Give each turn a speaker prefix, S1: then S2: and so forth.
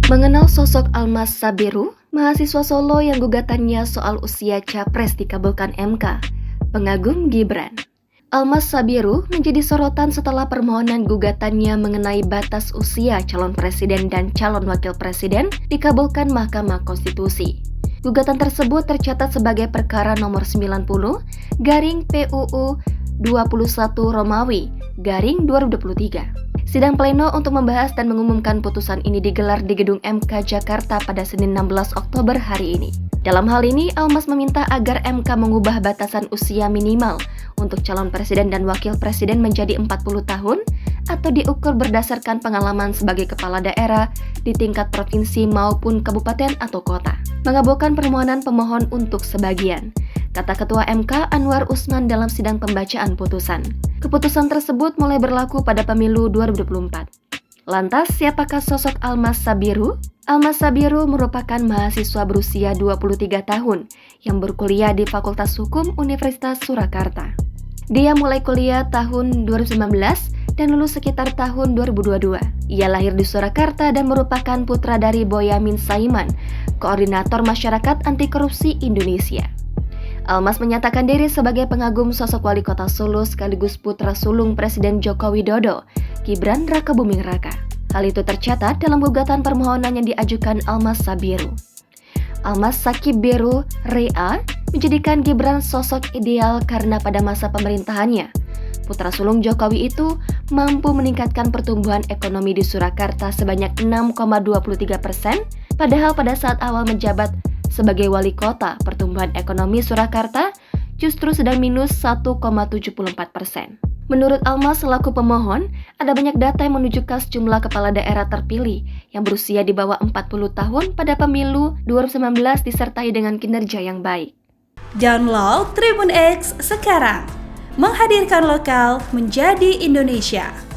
S1: Mengenal sosok Almas Sabiru, mahasiswa Solo yang gugatannya soal usia capres dikabulkan MK, pengagum Gibran. Almas Sabiru menjadi sorotan setelah permohonan gugatannya mengenai batas usia calon presiden dan calon wakil presiden dikabulkan Mahkamah Konstitusi. Gugatan tersebut tercatat sebagai perkara nomor 90 garing PUU 21 Romawi garing 2023. Sidang pleno untuk membahas dan mengumumkan putusan ini digelar di Gedung MK Jakarta pada Senin 16 Oktober hari ini. Dalam hal ini, Almas meminta agar MK mengubah batasan usia minimal untuk calon presiden dan wakil presiden menjadi 40 tahun atau diukur berdasarkan pengalaman sebagai kepala daerah di tingkat provinsi maupun kabupaten atau kota. Mengabulkan permohonan pemohon untuk sebagian, kata Ketua MK Anwar Usman dalam sidang pembacaan putusan. Keputusan tersebut mulai berlaku pada pemilu 2024. Lantas, siapakah sosok Almas Sabiru? Almas Sabiru merupakan mahasiswa berusia 23 tahun yang berkuliah di Fakultas Hukum Universitas Surakarta. Dia mulai kuliah tahun 2019 dan lulus sekitar tahun 2022. Ia lahir di Surakarta dan merupakan putra dari Boyamin Saiman, Koordinator Masyarakat Anti Korupsi Indonesia. Almas menyatakan diri sebagai pengagum sosok wali kota Solo sekaligus putra sulung Presiden Joko Widodo, Gibran Rakabuming Raka. Hal itu tercatat dalam gugatan permohonan yang diajukan Almas Sabiru. Almas Sabiru Rea menjadikan Gibran sosok ideal karena pada masa pemerintahannya, putra sulung Jokowi itu mampu meningkatkan pertumbuhan ekonomi di Surakarta sebanyak 6,23%, padahal pada saat awal menjabat sebagai wali kota, pertumbuhan ekonomi Surakarta justru sedang minus 1,74%. Menurut Almas selaku pemohon, ada banyak data yang menunjukkan sejumlah kepala daerah terpilih yang berusia di bawah 40 tahun pada pemilu 2019 disertai dengan kinerja yang baik.
S2: Download Tribun X sekarang, menghadirkan lokal menjadi Indonesia.